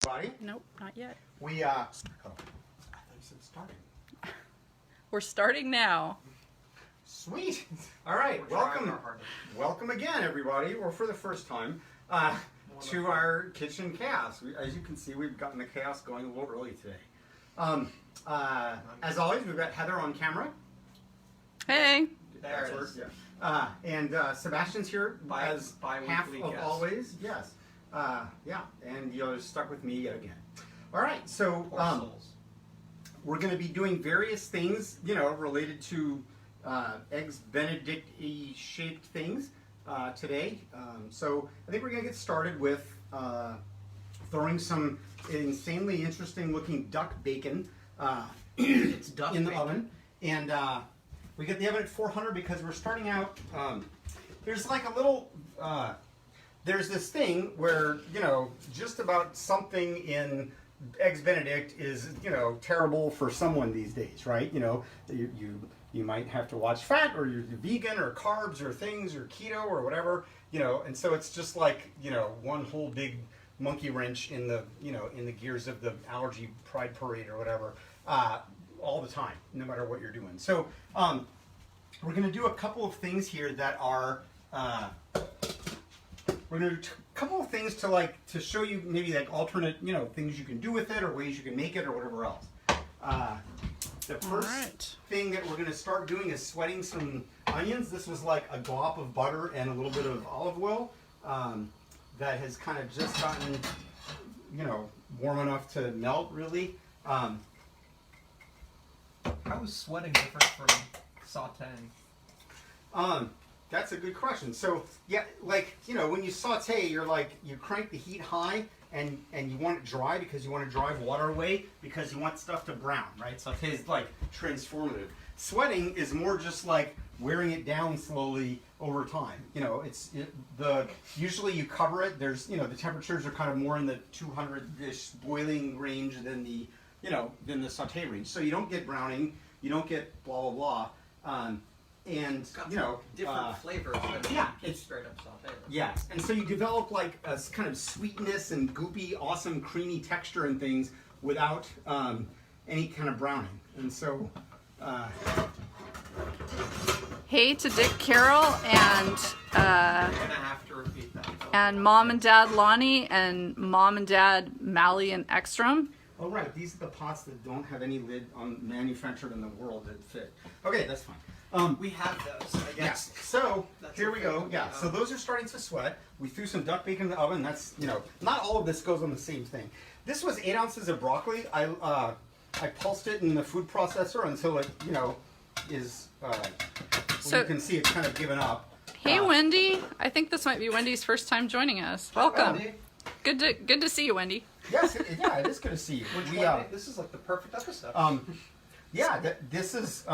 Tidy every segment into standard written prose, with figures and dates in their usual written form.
everybody. Nope, not yet. Oh, I thought you said starting. We're starting now. Sweet. All right, welcome again, everybody, or for the first time, to our kitchen chaos. As you can see, we've gotten the chaos going a little early today. As always, we've got Heather on camera. Hey. There it is. Yeah. And Sebastian's here as half of guest. always. Yes. Yeah. And you're stuck with me yet again. All right. So we're going to be doing various things, related to Eggs Benedict-y shaped things today. So I think we're going to get started with throwing some insanely interesting looking duck bacon It's duck in the bacon. oven. And we get the oven at 400 because we're starting out, there's like a little, there's this thing where, just about something in Eggs Benedict is, terrible for someone these days, right? You might have to watch fat, or you're vegan, or carbs, or things, or keto, or whatever, and so it's just like, one whole big monkey wrench in the, in the gears of the allergy pride parade or whatever, all the time, no matter what you're doing. So we're going to do a couple of things here that are, we're going to do a couple of things to show you maybe like alternate, things you can do with it, or ways you can make it, or whatever else. The first thing that we're going to start doing is sweating some onions. This was like a glop of butter and a little bit of olive oil that has kind of just gotten, warm enough to melt, really. How is sweating different from sauteing? That's a good question. So, yeah, like, when you saute, you crank the heat high and you want it dry because you want to drive water away because you want stuff to brown, right? Saute is like transformative. Sweating is more just like wearing it down slowly over time. Usually you cover it. There's, the temperatures are kind of more in the 200-ish boiling range than the, than the saute range. So you don't get browning, you don't get blah, blah, blah. And different flavors than it's straight up sauteed. Yes, and so you develop like a kind of sweetness and goopy, awesome, creamy texture and things without any kind of browning. And so, Hey to Dick Carroll and I'm gonna have to repeat that. and Mom and Dad Lonnie and Mom and Dad Mally and Ekstrom. oh right, these are the pots that don't have any lid on manufactured in the world that fit. Okay, that's fine. We have those, I guess. Yes. So That's here we go. okay. Yeah. So those are starting to sweat. We threw some duck bacon in the oven. That's not all of this goes on the same thing. This was 8 ounces of broccoli. I pulsed it in the food processor until it is. So you can see it's kind of given up. Hey Wendy, I think this might be Wendy's first time joining us. Welcome. Wendy, Oh, Good to see you, Wendy. Yes. Yeah. It is good to see you. this is like the perfect episode. Yeah. This is.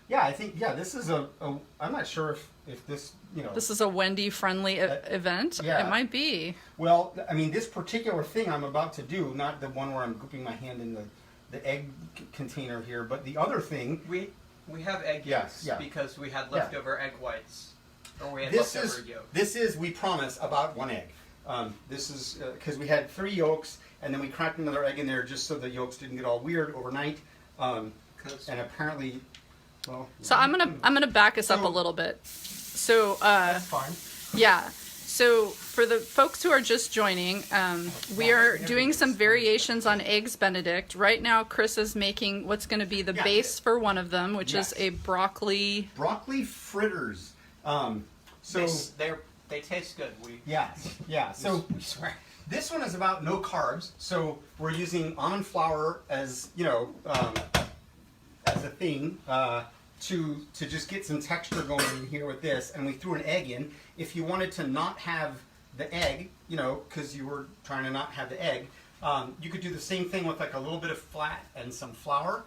Yeah, I think, this is I'm not sure if this, This is a Wendy-friendly event. yeah. It might be. Well, I mean, this particular thing I'm about to do, not the one where I'm gooping my hand in the egg container here, but the other thing. We have egg yolks because we had leftover egg whites. Or we had leftover yolks. This is, we promise, about 1 egg. This is, because we had 3 yolks, and then we cracked another egg in there just so the yolks didn't get all weird overnight. And apparently... Well, So I'm gonna back us up a little bit. So that's fine. yeah. So for the folks who are just joining, we are doing some variations on Eggs Benedict. Right now, Chris is making what's going to be the base for one of them, which is a broccoli fritters. So they taste good. So we swear. This one is about no carbs. So we're using almond flour as as a thing to just get some texture going in here with this, and we threw an egg in. If you wanted to not have the egg, because you were trying to not have the egg, you could do the same thing with like a little bit of fat and some flour,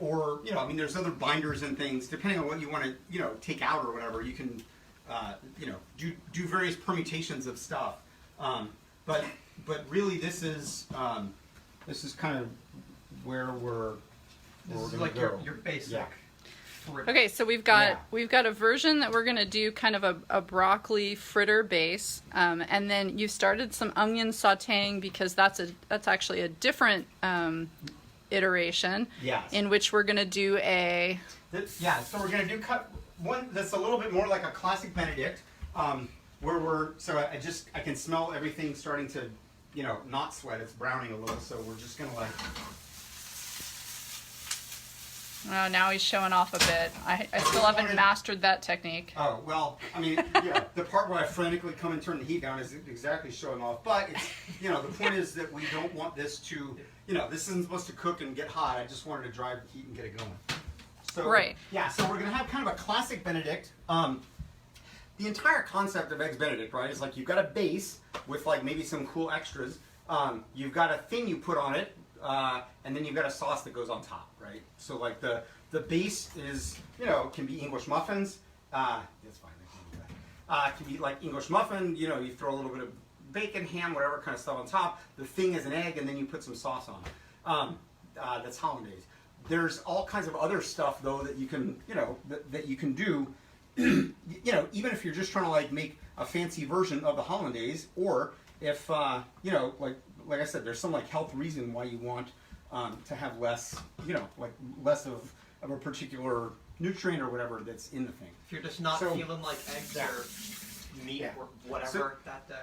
or there's other binders and things depending on what you want to take out or whatever. You can do various permutations of stuff, but really this is kind of where we're. This is like your basic. Okay, so we've got a version that we're gonna do kind of a broccoli fritter base, and then you started some onion sautéing because that's actually a different iteration. Yes. In which we're gonna do so we're gonna do one that's a little bit more like a classic Benedict, I can smell everything starting to, not sweat. It's browning a little, so we're just gonna like. Oh, now he's showing off a bit. I still haven't mastered that technique. Oh, well, I mean, the part where I frantically come and turn the heat down is exactly showing off. But, it's, the point is that we don't want this to, this isn't supposed to cook and get hot. I just wanted to drive the heat and get it going. So, right. Yeah, so we're going to have kind of a classic Benedict. The entire concept of Eggs Benedict, right, is like you've got a base with like maybe some cool extras. You've got a thing you put on it, and then you've got a sauce that goes on top. Right, so like the base is can be English muffins. That's fine. It can be like English muffin. You throw a little bit of bacon, ham, whatever kind of stuff on top. The thing is an egg, and then you put some sauce on it. That's Hollandaise. There's all kinds of other stuff though that you can that you can do. Even if you're just trying to like make a fancy version of the Hollandaise, or if like I said, there's some like health reason why you want. To have less, less of a particular nutrient or whatever that's in the thing. If you're just not feeling like eggs or meat or whatever that day.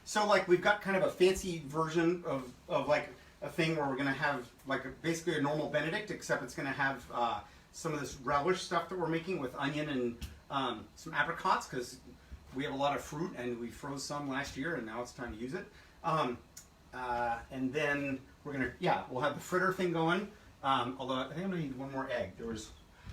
So like we've got kind of a fancy version of like a thing where we're going to have like basically a normal Benedict, except it's going to have some of this relish stuff that we're making with onion and some apricots, because we have a lot of fruit and we froze some last year and now it's time to use it. And then we're gonna, we'll have the fritter thing going. Although I think I'm gonna need one more egg.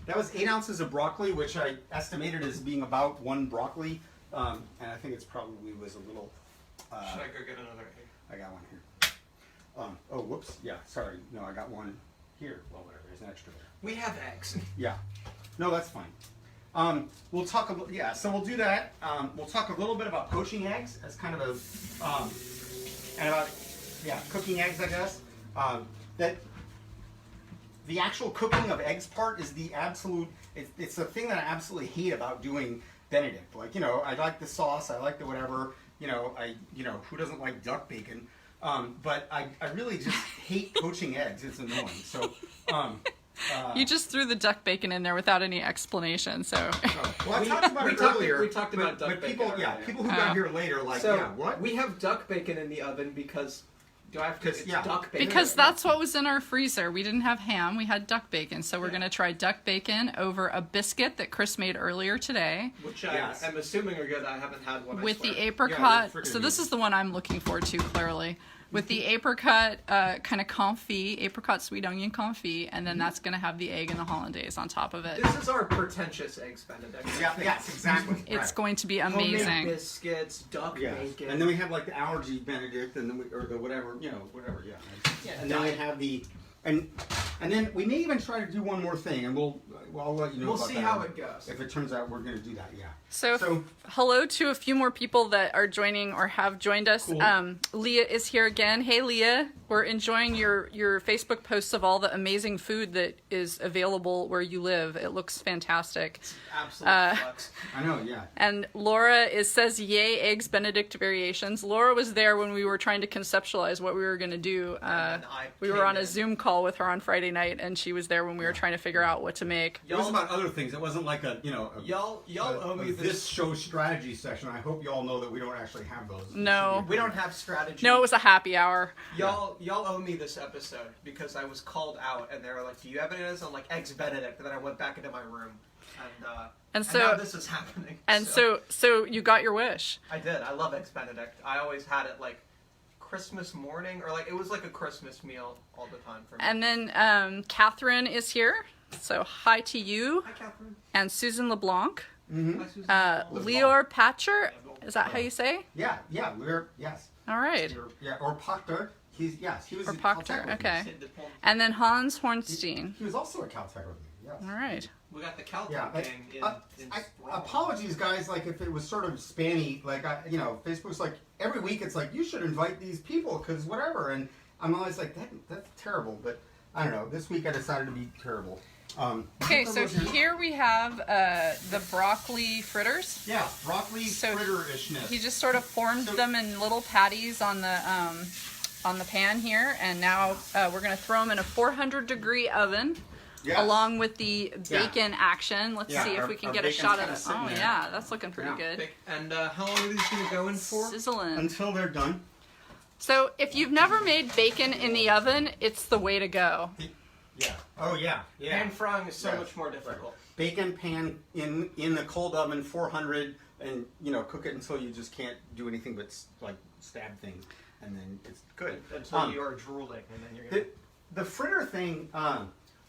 That was 8 ounces of broccoli, which I estimated as being about 1 broccoli, and I think it's probably was a little. Should I go get another egg? I got one here. Oh, whoops. Yeah, sorry. No, I got one here. Well, whatever. There's an extra there. We have eggs. Yeah. No, that's fine. We'll talk. So we'll do that. We'll talk a little bit about poaching eggs as kind of a, and about. Cooking eggs, I guess. That the actual cooking of eggs part is the absolute. It's the thing that I absolutely hate about doing Benedict. Like I like the sauce, I like the whatever. Who doesn't like duck bacon? But I really just hate poaching eggs. It's annoying. So. You just threw the duck bacon in there without any explanation. So. Well, I talked about it earlier. We talked about duck bacon. People who got here later, like, what? We have duck bacon in the oven because. Do I have to? Duck bacon. Because that's what was in our freezer. We didn't have ham. We had duck bacon. So we're going to try duck bacon over a biscuit that Chris made earlier today. Which I'm assuming are good. I haven't had one. With the apricot. So this is the one I'm looking forward to, clearly. With the apricot kind of confit, apricot sweet onion confit, and then that's going to have the egg and the hollandaise on top of it. This is our pretentious Eggs Benedict. Yes, exactly. It's going to be amazing. Homemade biscuits, duck bacon. And then we have like the allergy Benedict, and then or the whatever, whatever, and then we have the, and then we may even try to do one more thing, and I'll let you know. We'll about see that how it goes. If it turns out we're going to do that, So hello to a few more people that are joining or have joined us. Cool. Leah is here again. Hey, Leah. We're enjoying your Facebook posts of all the amazing food that is available where you live. It looks fantastic. Absolutely flex. I know, yeah. And Laura says, yay, Eggs Benedict variations. Laura was there when we were trying to conceptualize what we were going to do. We were on a Zoom call with her on Friday night, and she was there when we were trying to figure out what to make. It was about other things. It wasn't like y'all owe me this show strategy session. I hope y'all know that we don't actually have those. No. We don't have strategy. No, it was a happy hour. Y'all owe me this episode because I was called out and they were like, "Do you have any of this?" I'm like, "Eggs Benedict," and then I went back into my room and so now this is happening. And so you got your wish. I did. I love Eggs Benedict. I always had it like Christmas morning, or like it was like a Christmas meal all the time for me. And then Catherine is here. So hi to you. Hi, Catherine. And Susan LeBlanc. Mm-hmm. Leor Patcher. Is that how you say? Yeah, Leor, yes. All right. Or Pachter. He was or a Pachter, Caltech okay. And then Hans Hornstein. He was also a Caltech with me, yes. All right. We got the Caltech gang in apologies, guys, like if it was sort of spammy, like, Facebook's like, every week it's like, you should invite these people, because whatever, and I'm always like, that's terrible, but I don't know. This week I decided to be terrible. Okay, so here we have the broccoli fritters. Yeah, broccoli fritter-ishness. He just sort of formed them in little patties on the pan here, and now we're going to throw them in a 400-degree oven. Yes. Along with the bacon action. Let's see if we can get a shot of it. Oh, yeah, that's looking pretty good. And how long are these going to go in for? Sizzling. Until they're done. So if you've never made bacon in the oven, it's the way to go. Yeah. Oh, yeah. Pan frying is so much more difficult. Bacon pan in the cold oven, 400, and, cook it until you just can't do anything but, like, stab things. And then it's good. Until you are drooling, and then you're going to... The fritter thing...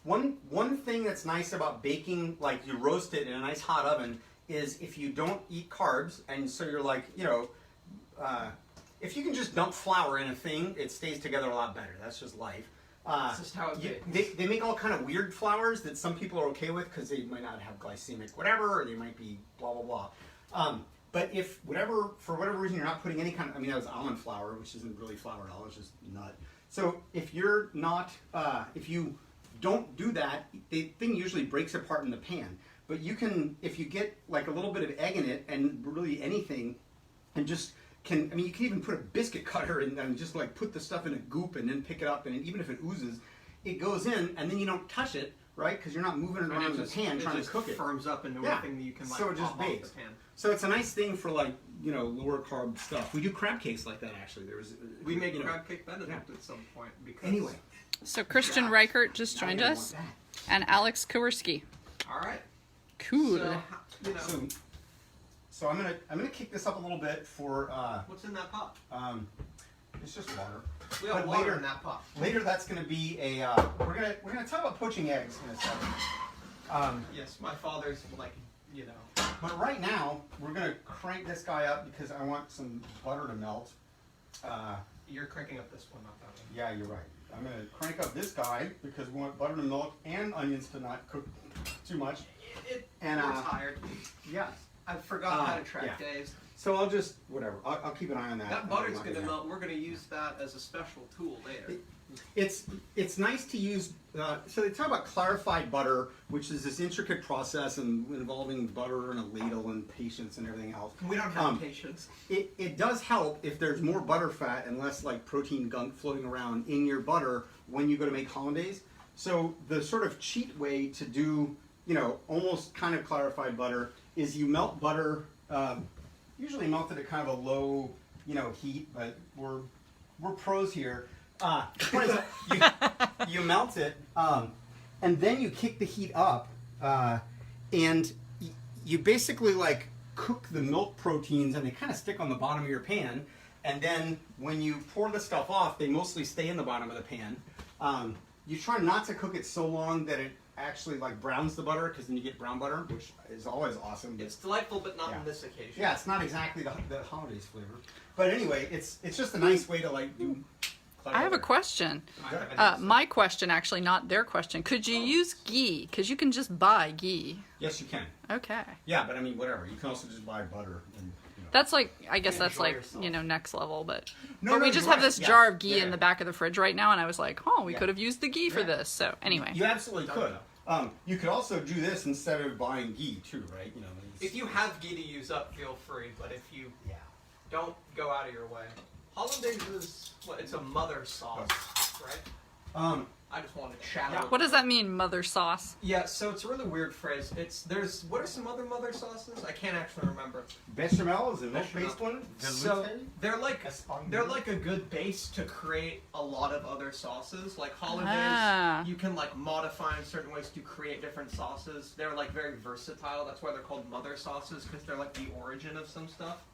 One thing that's nice about baking, like you roast it in a nice hot oven, is if you don't eat carbs, and so you're like, if you can just dump flour in a thing, it stays together a lot better. That's just life. That's just how it they make all kind of weird flours that some people are okay with because they might not have glycemic whatever, or they might be blah, blah, blah. But if for whatever reason you're not putting any kind of, that was almond flour, which isn't really flour at all, it's just nut. So if you're not, if you don't do that, the thing usually breaks apart in the pan. But you can, if you get like a little bit of egg in it and really anything, and just you can even put a biscuit cutter in and just like put the stuff in a goop and then pick it up, and even if it oozes, it goes in, and then you don't touch it, right? Because you're not moving it around in the pan trying to cook it. It firms up into anything that you can so it just bakes. The pan. So it's a nice thing for like, lower carb stuff. We do crab cakes like that actually. We make crab cake Benedict at some point. Because anyway. So Christian Reichert just joined us, and Alex Kowarski. All right. Cool. So I'm gonna kick this up a little bit for. What's in that pot? It's just water. We have water in that pot. Later, that's gonna be a. We're gonna talk about poaching eggs in a second. Yes, my father's But right now, we're gonna crank this guy up because I want some butter to melt. You're cranking up this one, not that one. Yeah, you're right. I'm going to crank up this guy because we want butter to melt and onions to not cook too much. We're tired. Yeah. I forgot how to track days. So I'll just, whatever, I'll keep an eye on that. That butter's going to melt. We're going to use that as a special tool later. It's nice to use, so they talk about clarified butter, which is this intricate process involving butter and a ladle and patience and everything else. We don't have patience. It does help if there's more butter fat and less like protein gunk floating around in your butter when you go to make Hollandaise. So the sort of cheat way to do, almost kind of clarified butter is you melt butter, usually melted at kind of a low, heat, but we're pros here. You melt it, and then you kick the heat up, and you basically like cook the milk proteins, and they kind of stick on the bottom of your pan. And then when you pour the stuff off, they mostly stay in the bottom of the pan. You try not to cook it so long that it actually like browns the butter, because then you get brown butter, which is always awesome. It's delightful, but not on this occasion. Yeah, it's not exactly the Hollandaise flavor. But anyway, it's just a nice way to like do. I have a question. My question, actually, not their question. Could you use ghee? Because you can just buy ghee. Yes, you can. Okay. Yeah, but whatever. You can also just buy butter. And, That's like, I guess that's like, yourself. Next level. But we just have this jar of ghee in the back of the fridge right now, and I was like, we could have used the ghee for this. So anyway. You absolutely could. You could also do this instead of buying ghee too, right? If you have ghee to use up, feel free. But if you don't go out of your way. Hollandaise is, it's a mother sauce, right? I just wanted to chat out. What does that mean, mother sauce? Yeah, so it's a really weird phrase. What are some other mother sauces? I can't actually remember. Bechamel is a milk-based one. So they're like a good base to create a lot of other sauces. Like Hollandaise, you can like modify in certain ways to create different sauces. They're like very versatile. That's why they're called mother sauces, because they're like the origin of some stuff.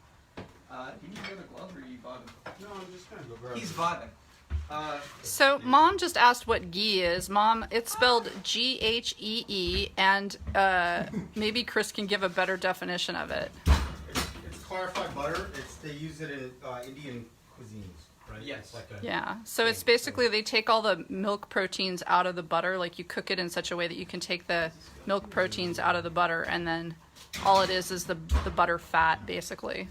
Do you need the other glove, or are you vibing? No, I'm just gonna go grab it. He's vibing. So Mom just asked what ghee is. Mom, it's spelled Ghee, and maybe Chris can give a better definition of it. It's clarified butter. They use it in Indian cuisines, right? Yes. So it's basically they take all the milk proteins out of the butter. Like you cook it in such a way that you can take the milk proteins out of the butter, and then all it is the butter fat, basically.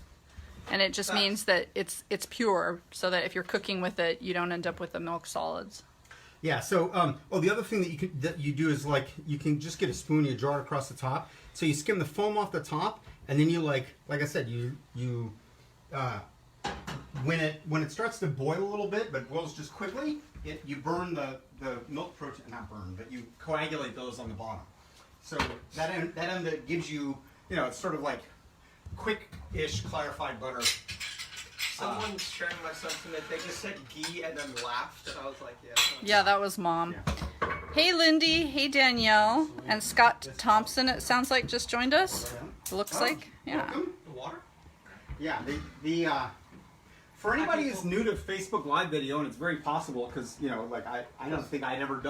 And it just means that it's pure, so that if you're cooking with it, you don't end up with the milk solids. Yeah. So, the other thing that you do is like you can just get a spoon, you draw it across the top. So you skim the foam off the top, and then you like I said, when it starts to boil a little bit, but boils just quickly, you burn the milk protein, not burn, but you coagulate those on the bottom. So that end that gives you, it's sort of like quick-ish clarified butter. Someone's sharing my sentiment. They just said ghee and then laughed, and I was like, yeah. Yeah, that was Mom. Yeah. Hey, Lindy. Hey, Danielle. And Scott Thompson, it sounds like, just joined us. Looks like. Yeah. Welcome. The water? Yeah. For anybody who's new to Facebook Live video, and it's very possible because I don't think I'd ever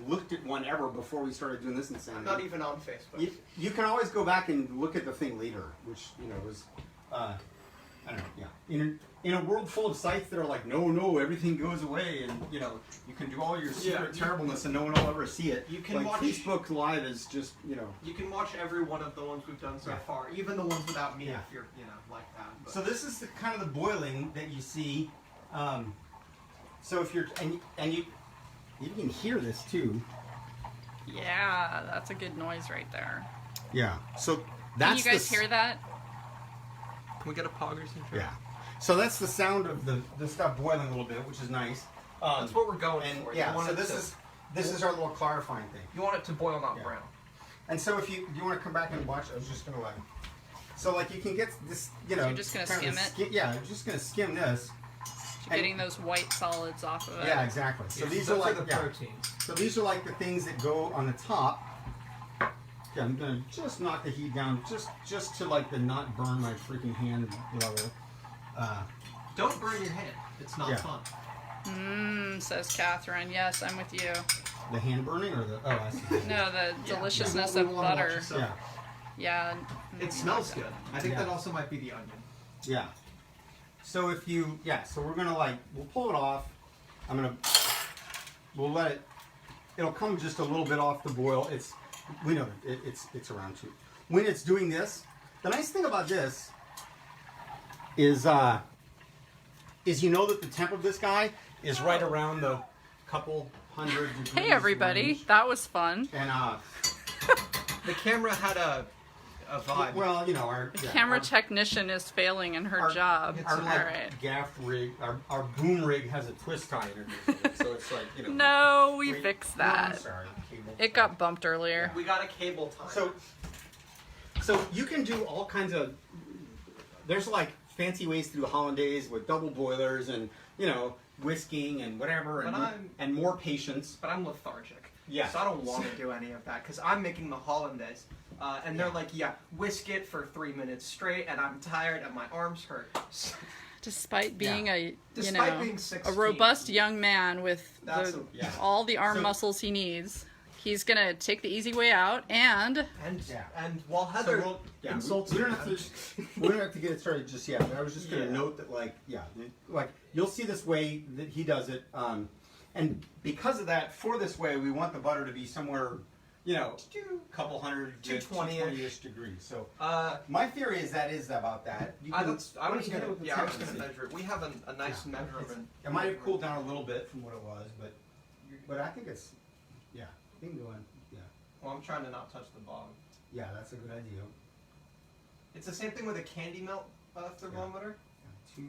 looked at one ever before we started doing this insanity. Not even on Facebook. You can always go back and look at the thing later, which was I don't know. Yeah. In a world full of sites that are like, no, everything goes away, and you can do all your secret terribleness and no one will ever see it. You can watch Facebook Live is just You can watch every one of the ones we've done so far, even the ones without me, if you're like that. But. So this is kind of the boiling that you see. So if you're and you can hear this too. Yeah, that's a good noise right there. Yeah. So that's. Can you guys hear that? Can we get a poggers intro? Yeah. So that's the sound of the stuff boiling a little bit, which is nice. That's what we're going for. Yeah. So this is our little clarifying thing. You want it to boil, not brown. And so if you want to come back and watch, I was just gonna you can get this, You're just gonna skim it. Yeah, I'm just gonna skim this. Getting those white solids off of it. Yeah, exactly. So these are like the proteins. So these are like the things that go on the top. Okay, I'm gonna just knock the heat down, just to not burn my freaking hand level. Don't burn your hand. It's not fun. Says Catherine. Yes, I'm with you. The hand burning or the I see. No, the deliciousness of butter. Yeah. Yeah. It smells good. I think that also might be the onion. Yeah. So if you so we're gonna we'll pull it off. We'll let it. It'll come just a little bit off the boil. We know it's around 2. When it's doing this, the nice thing about this is that the temp of this guy is right around the couple hundred degrees. Hey everybody, range. That was fun. And the camera had a vibe. Well, our Camera technician is failing in her job. Our All right. gaff rig, our boom rig has a twist tie introduced in it, so it's like No, we fixed No, I'm that. sorry, cable It tie. got bumped earlier. We got a cable tie. So you can do all kinds of. There's fancy ways to do Hollandaise with double boilers and whisking and whatever and more patience. But I'm lethargic. Yeah. So I don't want to do any of that because I'm making the Hollandaise. And they're like, whisk it for 3 minutes straight, and I'm tired and my arms hurt. Despite being being a 16. robust young man with all the arm So- muscles he needs, he's gonna take the easy way out and And while Heather insults we me, don't have to get it started just yet. But I was just going to note that you'll see this way that he does it, and because of that, for this way, we want the butter to be somewhere, couple hundred to 220-ish degrees. So my theory is about that. I was going to measure it. We have a nice measurement. It might have cooled down a little bit from what it was, but I think it's you can go in. Yeah. Well, I'm trying to not touch the bottom. Yeah, that's a good idea. It's the same thing with a candy melt thermometer. Yeah.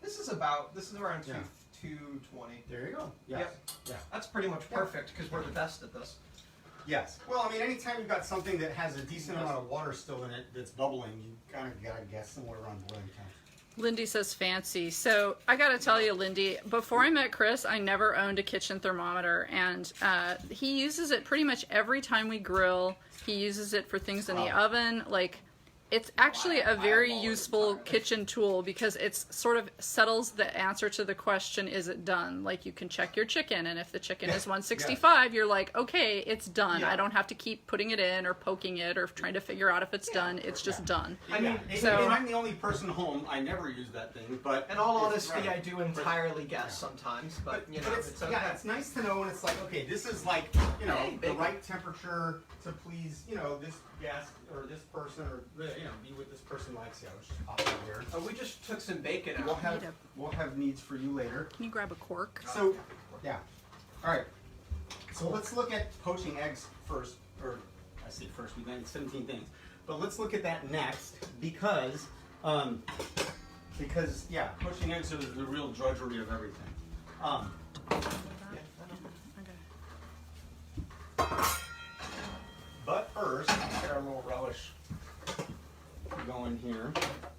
This is around 220. There you go. Yes. Yep. Yeah. That's pretty much perfect because we're the best at this. Yes. Well, I mean, anytime you've got something that has a decent amount of water still in it that's bubbling, you kind of got to guess somewhere around boiling time. Lindy says fancy. So I gotta tell you, Lindy, before I met Chris, I never owned a kitchen thermometer, and he uses it pretty much every time we grill. He uses it for things in the oven. It's actually a very useful kitchen tool because it sort of settles the answer to the question, is it done? You can check your chicken, and if the chicken is 165, you're like, okay, it's done. I don't have to keep putting it in or poking it or trying to figure out if it's done. It's just done. I mean, if I'm the only person home, I never use that thing, but... In all honesty, I do entirely guess sometimes, but it's okay. Yeah, it's nice to know when it's okay, this is the right temperature to please, this guest or this person or, be what this person likes. Yeah, let's just pop it in here. Oh, we just took some bacon out. We'll have needs for you later. Can you grab a cork? So, yeah. All right. So let's look at poaching eggs first, or I said first, we've done 17 things. But let's look at that next because yeah, poaching eggs are the real drudgery of everything. But first, let's get our little relish going here.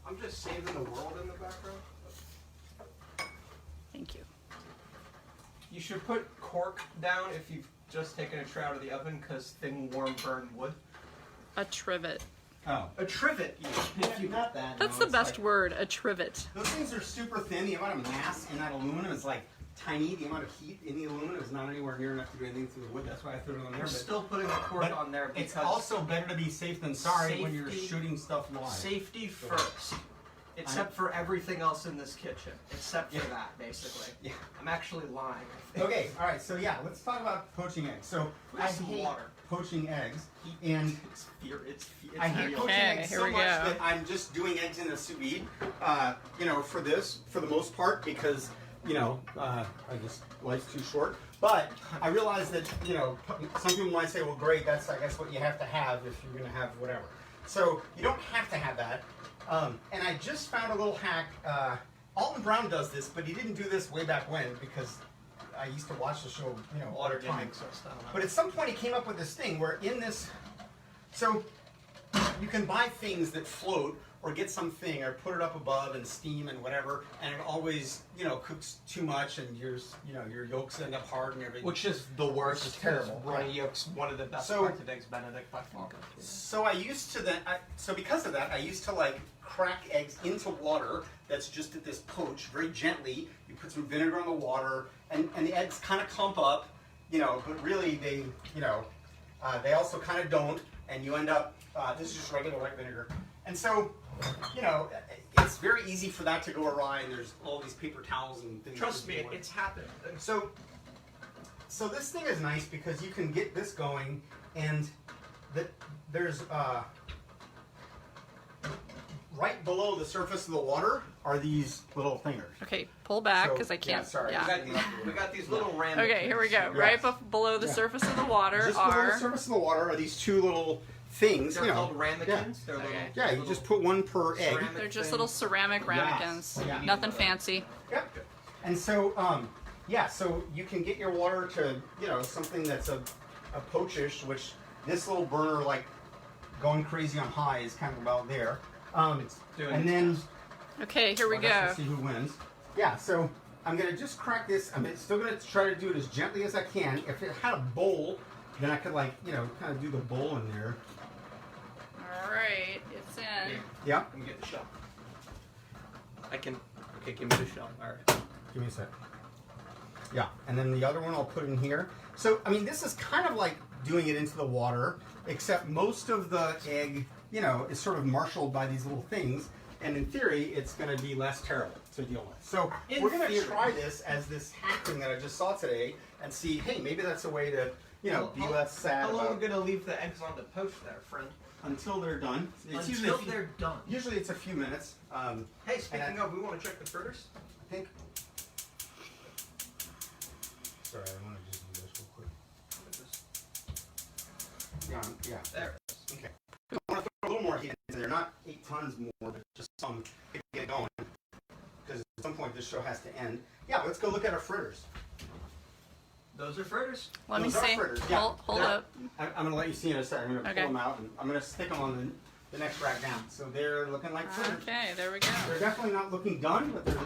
I'm just saving the world in the background. Thank you. You should put cork down if you've just taken a tray out of the oven, because thin, warm, burned wood. A trivet. Oh. A trivet, if you got that. That's the best word, a trivet. Those things are super thin. The amount of mass in that aluminum is like tiny. The amount of heat in the aluminum is not anywhere near enough to do anything to the wood. That's why I threw it on there. We're still putting the cork on there because it's also better to be safe than sorry when you're shooting stuff live. Safety first. Except for everything else in this kitchen. Except for that, basically. Yeah. I'm actually lying, I think. Okay, all right. So yeah, let's talk about poaching eggs. So I hate poaching eggs, and I hate poaching eggs here so we much go. that I'm just doing eggs in the sous vide. You know, for the most part, because you know, I just life's too short. But I realize that you know, some people might say, well, great, that's I guess what you have to have if you're going to have whatever. So you don't have to have that. And I just found a little hack. Alton Brown does this, but he didn't do this way back when because I used to watch the show, you know, all the time. But at some point he came up with this thing where in this, so you can buy things that float or get something or put it up above and steam and whatever, and it always, you know, cooks too much and your yolks end up hard and everything. Which is the worst. It's terrible. Runny yolks, one of the best parts of Eggs Benedict by far. So I used to so because of that, I used to like crack eggs into water that's just at this poach very gently. You put some vinegar on the water, and the eggs kind of clump up, you know, but really they, you know, they also kind of don't, and you end up, this is just regular white vinegar. And so, you know, it's very easy for that to go awry, and there's all these paper towels and things. Trust me, it's happened. So this thing is nice because you can get this going, and there's right below the surface of the water are these little fingers. Okay, pull back because I can't. Yeah, sorry. Yeah. We got these little random. Okay, here we go. Yeah. Right below the surface of the water Just below are. the surface of the water are these two little things. They're you know, called ramekins. They're little. Yeah, you just put one per egg. Ceramic They're just things. little ceramic ramekins. Yeah. Nothing fancy. Yep. And so, yeah, so you can get your water to, you know, something that's a poachish, which this little burner, like, going crazy on high is kind of about there. And then... Okay, here we I guess go. we'll see who wins. Yeah, so I'm going to just crack this. I'm still going to try to do it as gently as I can. If it had a bowl, then I could, like, you know, kind of do the bowl in there. All right, it's in. Yeah. Let me get the shell. I can. Okay, give me the shell. All right. Give me a sec. Yeah, and then the other one I'll put in here. So, I mean, this is kind of like doing it into the water, except most of the egg, you know, is sort of marshaled by these little things, and in theory, it's going to be less terrible to deal with. So, we're going to try this as this hack thing that I just saw today, and see, hey, maybe that's a way to, you know, be less sad How long are about we going to leave the eggs on the poach there, friend? until they're done. It's Until they're done. Usually it's a few minutes. Hey, speaking of, we want to check the fritters? I think. Sorry, I want to just do this real quick. Yeah. There it is. Okay. I want to throw a little more heat in there, not 8 tons more, but just some to get going. Because at some point this show has to end. Yeah, let's go look at our fritters. Those are fritters. Let me Those are see. fritters, yeah. Hold up. I'm going to let you see in a second. I'm going to Okay. pull them out, and I'm going to stick them on the next rack down. So they're looking like fritters. Okay, there we go. They're definitely not looking done, but they're,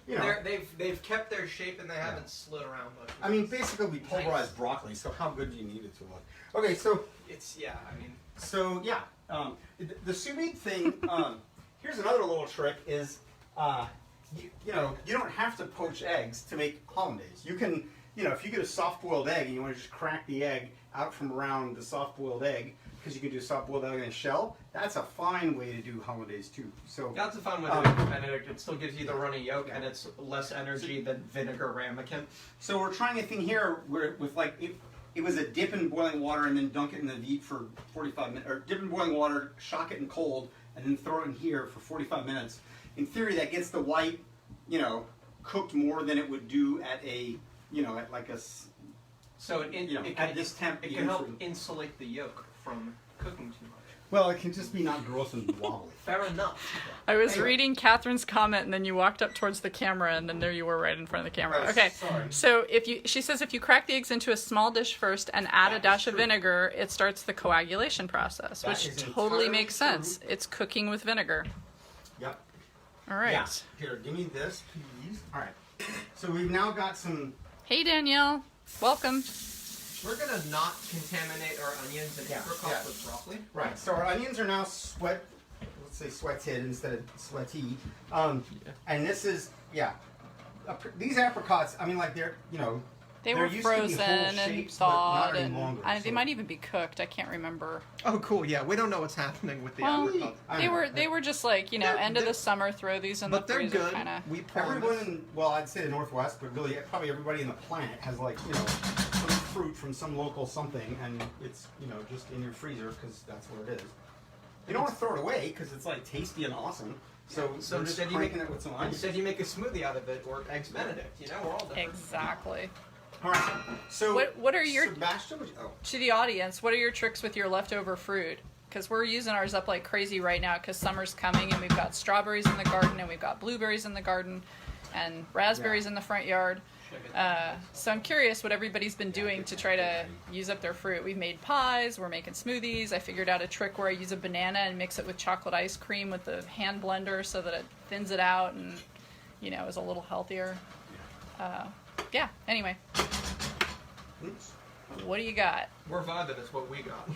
you know. They've kept their shape and they haven't slid around much. I mean, basically we pulverized broccoli, so how good do you need it to look? Okay, so It's, yeah, I mean. So yeah, the sous vide thing. Here's another little trick: is you know, you don't have to poach eggs to make hollandaise. You can, you know, if you get a soft-boiled egg and you want to just crack the egg out from around the soft-boiled egg, because you can do soft-boiled egg in a shell. That's a fine way to do hollandaise too. So That's a fun way to do it, Benedict. It still gives you the runny yolk and it's less energy than vinegar ramekin. So we're trying a thing here where with like it was a dip in boiling water and then dunk it in the vide for 45 minutes, or dip in boiling water, shock it in cold, and then throw it in here for 45 minutes. In theory, that gets the white, you know, cooked more than it would do at a, you know, at like a So at this temp, it can help insulate the yolk from cooking too much. Well, it can just be not gross and wobbly. Fair enough. I was reading Catherine's comment, and then you walked up towards the camera, and then there you were right in front of the camera. Okay, sorry. so she says if you crack the eggs into a small dish first and add a dash of vinegar, it starts the coagulation process, which totally makes sense. It's cooking with vinegar. Yep. All right. Yeah. Here, give me this, please. All right. So we've now got some. Hey, Danielle. Welcome. We're gonna not contaminate our onions and apricots with broccoli. Right. So our onions are now let's say sweated instead of sweaty. And this is these apricots. I mean, like they're They were frozen and thawed, and they might even be cooked. I can't remember. Oh, cool. Yeah, we don't know what's happening with the apricots. They were just like end of the summer, throw these in the freezer. But they're good. Kinda. We promise. Everyone, I'd say the Northwest, but really probably everybody in the planet has some fruit from some local something, and it's just in your freezer because that's what it is. You don't want to throw it away because it's like tasty and awesome. So instead you make it with some onions. Instead you make a smoothie out of it, or Eggs Benedict. We're all different. Exactly. All right. So what are your Sebastian? To the audience? What are your tricks with your leftover fruit? Because we're using ours up like crazy right now because summer's coming and we've got strawberries in the garden and we've got blueberries in the garden and raspberries in the front yard. So I'm curious what everybody's been doing to try to use up their fruit. We've made pies, we're making smoothies. I figured out a trick where I use a banana and mix it with chocolate ice cream with the hand blender so that it thins it out and is a little healthier. Anyway. Oops. What do you got? We're vibing is what we got.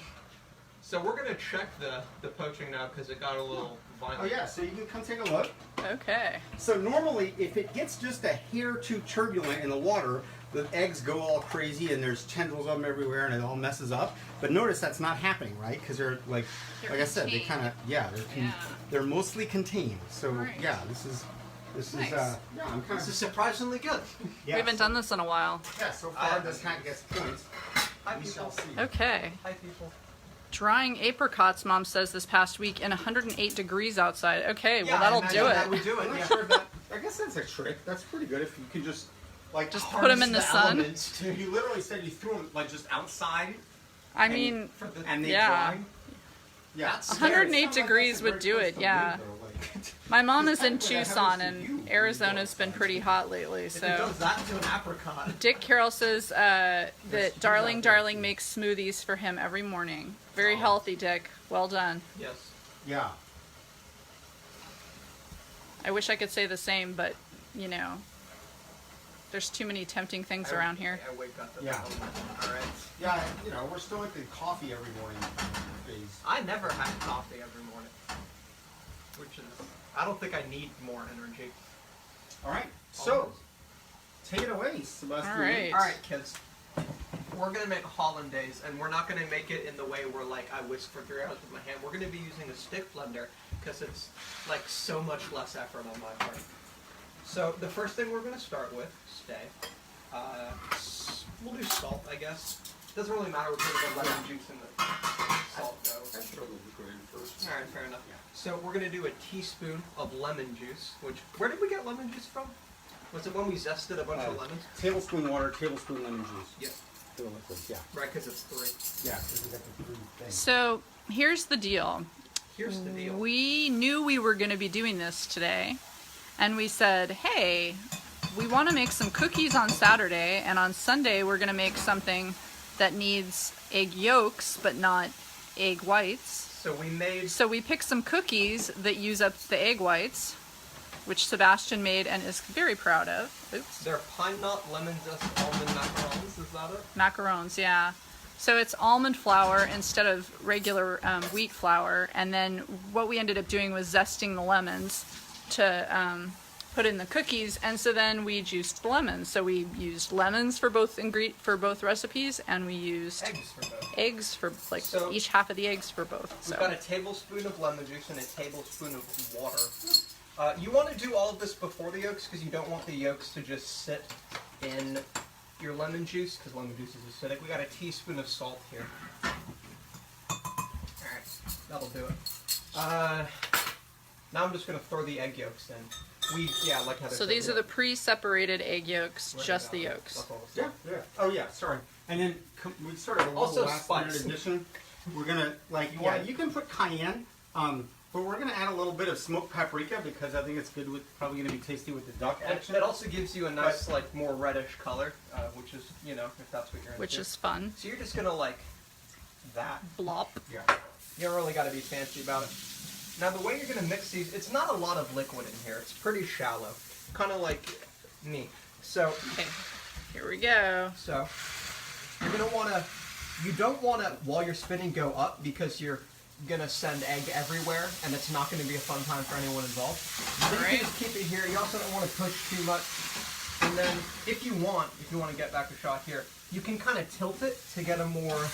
So we're going to check the poaching now because it got a little violent. Oh yeah, so you can come take a look. Okay. So normally if it gets just a hair too turbulent in the water, the eggs go all crazy and there's tendrils of them everywhere and it all messes up. But notice that's not happening, right? Because they're like I said, they kind of they're mostly contained. So this is nice. I'm kind This is surprisingly good. We haven't done this in a while. Yeah, so far this hat gets points. Hi, We people. shall see. Okay. Hi, people. Drying apricots, Mom says, this past week in 108 degrees outside. Okay, well, Yeah, that'll I do imagine it. that would do it. I'm Yeah. not sure if that. I guess that's a trick. That's pretty good if you can just Put them in the sun. You literally said you threw them just outside. I mean, And they yeah. dry. Yeah. That's 108 degrees would do it, yeah. My mom is in Technically, I Tucson, haven't seen and you. Arizona's been pretty hot lately, If it so. does that to an apricot. Dick Carroll says that Darling makes smoothies for him every morning. Very healthy, Dick. Well done. Yes. Yeah. I wish I could say the same, but, there's too many tempting things around here. I wake up. Yeah. All right. Yeah, we're still at the coffee every morning phase. I never had coffee every morning, which is I don't think I need more energy. All right. So, take it away, Sebastian. All right. All right, kids. We're gonna make Hollandaise, and we're not gonna make it in the way where I whisk for 3 hours with my hand. We're gonna be using a stick blender because it's so much less effort on my part. So the first thing we're gonna start with, we'll do salt, I guess. Doesn't really matter what the lemon juice and the salt go. I struggled with going first. All right, fair enough. So we're gonna do a teaspoon of lemon juice. Where did we get lemon juice from? Was it when we zested a bunch of lemons? Tablespoon water, tablespoon lemon juice. Yeah. The liquid, yeah. Right, because it's 3. Yeah, because we got the 3 things. So, here's the deal. Here's the deal. We knew we were going to be doing this today, and we said, hey, we want to make some cookies on Saturday, and on Sunday we're going to make something that needs egg yolks, but not egg whites. So we picked some cookies that use up the egg whites, which Sebastian made and is very proud of. Oops. They're pine nut lemon zest almond macarons, is that it? Macarons, yeah. So it's almond flour instead of regular wheat flour, and then what we ended up doing was zesting the lemons to put in the cookies, and so then we juiced the lemons. So we used lemons for both recipes, and we used Eggs for both. eggs for each half of the eggs for both. We've got a tablespoon of lemon juice and a tablespoon of water. You want to do all of this before the yolks because you don't want the yolks to just sit in your lemon juice because lemon juice is acidic. We got a teaspoon of salt here. Alright, that'll do it. Now I'm just going to throw the egg yolks in. like Heather So said, these are the pre-separated egg yolks, just the yolks. Yeah. Oh yeah. Sorry. And then we started a little Also last spice. minute addition. We're gonna you can put cayenne, but we're gonna add a little bit of smoked paprika because I think it's good with probably gonna be tasty with the duck action. It also gives you a nice like more reddish color, which is if that's what you're into. Which is fun. So you're just gonna like that. Blop. Yeah. You don't really got to be fancy about it. Now the way you're gonna mix these, it's not a lot of liquid in here. It's pretty shallow, kind of like me. So Okay, here we go. So you're gonna wanna, you don't wanna while you're spinning go up because you're gonna send egg everywhere and it's not gonna be a fun time for anyone involved. So you Alright. can just keep it here. You also don't want to push too much. And then if you want to get back a shot here, you can kind of tilt it to get a more,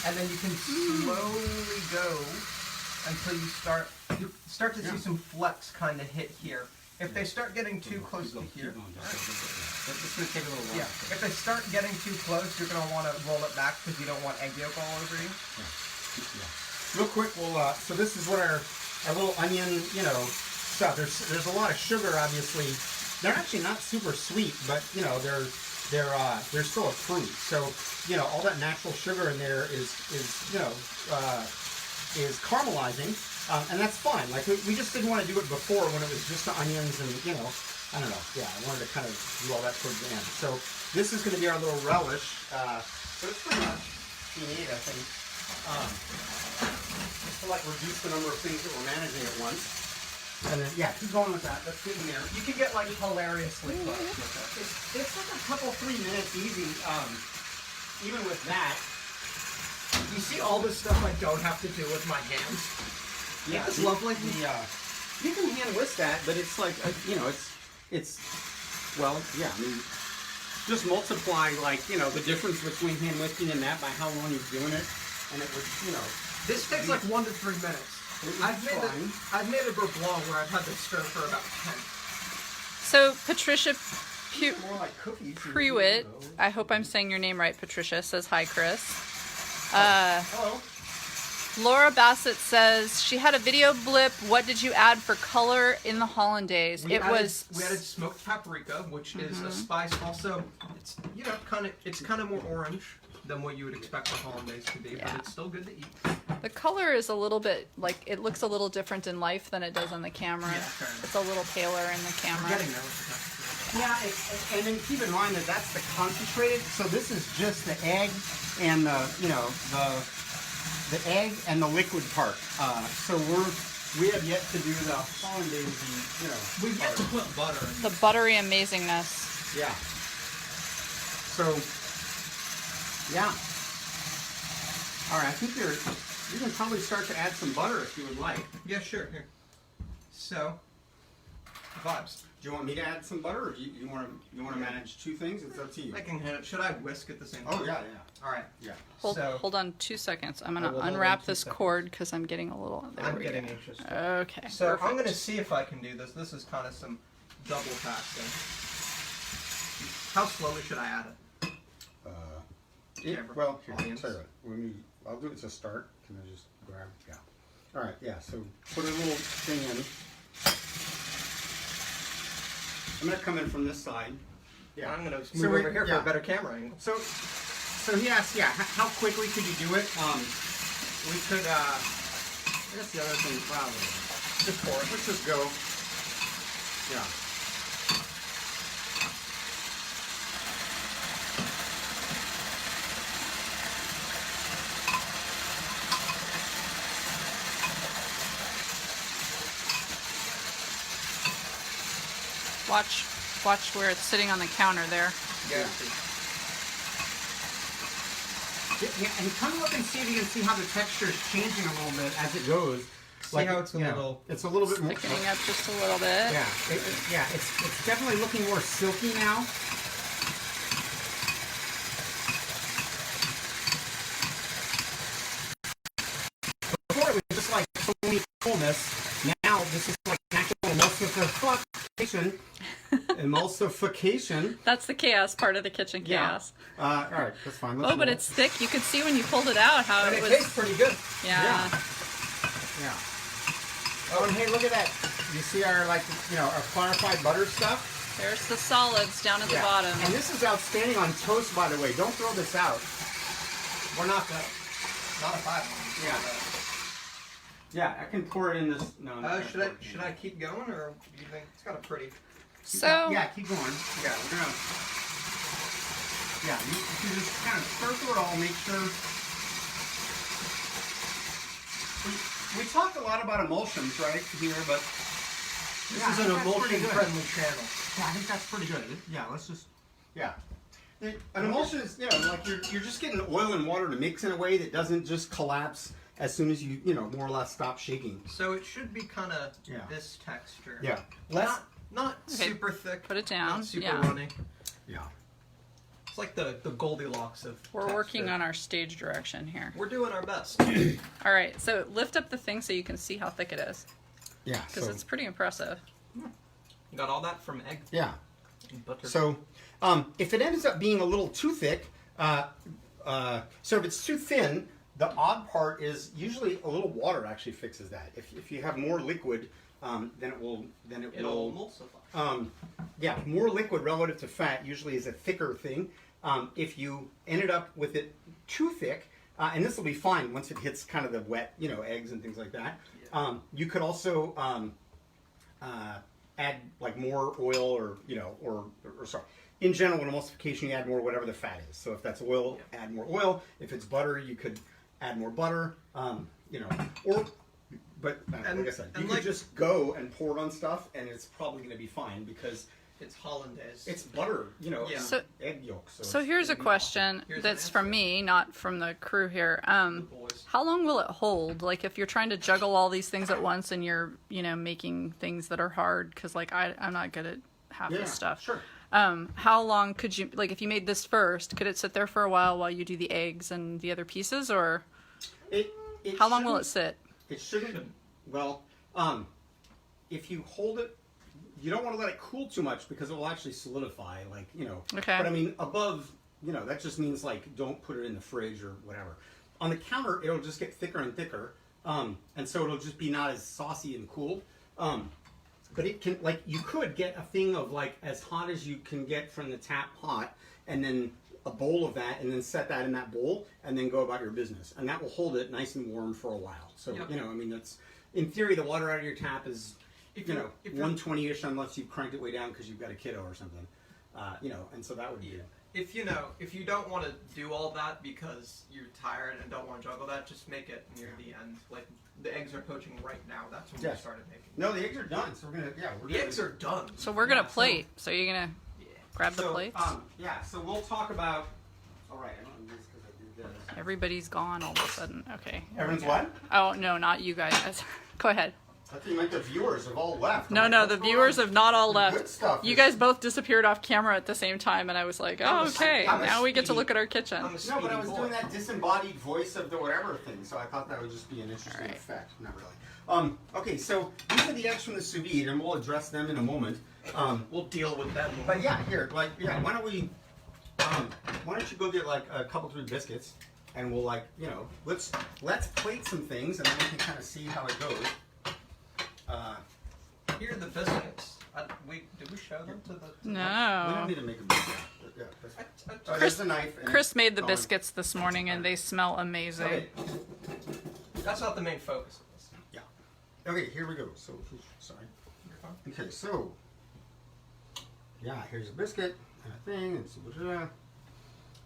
and then you can slowly go until you start to see some flecks kind of hit here. If they start getting too close to here, It's gonna take a little while. yeah. If they start getting too close, you're gonna want to roll it back because you don't want egg yolk all over you. Real quick, so this is what our little onion, stuff. There's a lot of sugar, obviously. They're actually not super sweet, but they're still a fruit. So all that natural sugar in there is caramelizing, and that's fine. Like we just didn't want to do it before when it was just the onions and I don't know. Yeah, I wanted to kind of do all that towards the end. So this is going to be our little relish. So it's pretty much what you need, I think. Just to reduce the number of things that we're managing at once. And then keep going with that. That's good in there. You can get like hilariously close with it. It's like a couple 3 minutes easy. Even with that. You see all this stuff I don't have to do with my hands? Yeah, it's lovely. You can hand whisk that, but it's like just multiply the difference between hand whisking and that by how long you're doing it, and it would This takes like 1 to 3 minutes. I've made a beurre blanc where I've had to stir for about 10. So Patricia more like cookies. Prewitt, I hope I'm saying your name right, Patricia, says hi, Chris. Hello. Laura Bassett says she had a video blip. What did you add for color in the hollandaise? We added smoked paprika, which is a spice. Also, it's kind of more orange than what you would expect a hollandaise to be, but it's still good to eat. The color is a little bit it looks a little different in life than it does on the camera. Yeah, fair enough. It's a little paler in the camera. I'm getting there with the texture. Yeah, and then keep in mind that that's the concentrated. So this is just the egg and the egg and the liquid part. So we have yet to do the hollandaise. We've yet to put butter in. The buttery amazingness. Yeah. So yeah. All right, I think you can probably start to add some butter if you would like. Yeah, sure. Here. So, vibes. Do you want me to add some butter, or do you want to manage two things? It's up to you. I can hand it. Should I whisk at the same time? Oh yeah. All right. Yeah. Hold on 2 seconds. I'm I going will to hold unwrap on 2 this seconds. cord because I'm getting a little... There I'm we getting go. anxious. Too. Okay. So perfect. I'm going to see if I can do this. This is kind of some double tasking. How slowly should I add it? Well, here, I'll Audience. tell you what. I'll do it to start. Can I just grab? Yeah. All right. Yeah. So put a little thing in. I'm gonna come in from this side. Yeah. I'm going to move over here for a better camera angle. So he asked, how quickly could you do it? We could. That's the other thing. Wow. Just pour it. Let's just go. Yeah. Watch where it's sitting on the counter there. Yeah. Yeah, and come look and see if you can see how the texture is changing a little bit as it goes. See how it's a little... It's a little bit more... Thickening up just a little bit. Yeah, it's definitely looking more silky now. Before it was just like foamy coolness. Now this is like actual emulsification. Emulsification. That's the chaos part of the kitchen chaos. All right, that's fine. Oh, but it's thick. You could see when you pulled it out how And it it was. tastes pretty good. Yeah. Yeah. Oh, and hey, look at that. you see our our clarified butter stuff? There's the solids down at the bottom. And this is outstanding on toast, by the way. Don't throw this out. We're not gonna. Not if I. Yeah, I can pour it in this. No. Should I keep going, or do you think it's got a pretty? So yeah, keep going. Yeah, we're gonna. Yeah, you just kind of stir through it all. Make sure. We talk a lot about emulsions right here, but This is an emulsion-friendly channel. yeah, I think that's pretty good. Yeah, let's just. Yeah. An emulsion is, like you're just getting oil and water to mix in a way that doesn't just collapse as soon as you more or less stop shaking. So it should be kind of this texture. Yeah. Not super thick. Put it down. Not super Yeah. runny. Yeah. It's like the Goldilocks of We're texture. working on our stage direction here. We're doing our best. All right, so lift up the thing so you can see how thick it is, Yeah. because it's pretty impressive. You got all that from egg Yeah. and butter. So, if it ends up being a little too thick, so if it's too thin, the odd part is usually a little water actually fixes that. If you have more liquid, then it'll emulsify. Yeah, more liquid relative to fat usually is a thicker thing. If you ended up with it too thick, and this will be fine once it hits kind of the wet, eggs and things like that. You could also add like more oil, or sorry. In general, in emulsification, you add more whatever the fat is. So if that's oil, add more oil. If it's butter, you could add more butter. But like I said, you could just go and pour it on stuff, and it's probably going to be fine because it's Hollandaise. it's butter, Yeah. So, egg yolk. so here's a question that's from me, not from the crew here. boys. How long will it hold? Like if you're trying to juggle all these things at once and you're, making things that are hard, because like I'm not good at half this stuff. Sure. How long could you, like if you made this first, could it sit there for a while you do the eggs and the other pieces, or how long will it sit? It shouldn't. Well, if you hold it, you don't want to let it cool too much because it will actually solidify. Okay. But I mean, above, that just means like don't put it in the fridge or whatever. On the counter, it'll just get thicker and thicker, and so it'll just be not as saucy and cool. But it can, you could get a thing of as hot as you can get from the tap hot, and then a bowl of that, and then set that in that bowl, and then go about your business, and that will hold it nice and warm for a while. So Yep. I mean, that's in theory the water out of your tap is If you're- 120ish unless you cranked it way down because you've got a kiddo or something, and so that would be. If you don't want to do all that because you're tired and don't want to juggle that, just make it near the end. Like the eggs are poaching right now. That's when we started making. No, the eggs are done, so we're gonna The eggs are done. So we're gonna plate. So you're gonna grab the so, plates. So we'll talk about. All right, I don't do this because I did this. Everybody's gone all of a sudden. Okay. Everyone's what? Oh no, not you guys. Go ahead. I think you meant the viewers have all left. No, the viewers have not all left. Good stuff. You guys both disappeared off camera at the same time, and I was like, oh, okay, I'm a now we get to speedy- look at our kitchen. No, but I was doing that disembodied voice of the whatever thing, so I thought that would just be an interesting effect. Not really. Okay, so these are the eggs from the sous vide, and we'll address them in a moment. We'll deal with them. But yeah, here, why don't we? Why don't you go get a couple 3 biscuits, and we'll let's plate some things, and then we can kind of see how it goes. Here are the biscuits. Did we show them to the? We No. don't need to make a biscuit. Yeah, there's a knife. And Chris made the oh, biscuits this morning, and they smell amazing. Okay. That's not the main focus of this. Yeah. Okay, here we go. So, sorry. Okay, so, here's a biscuit and a thing. And so,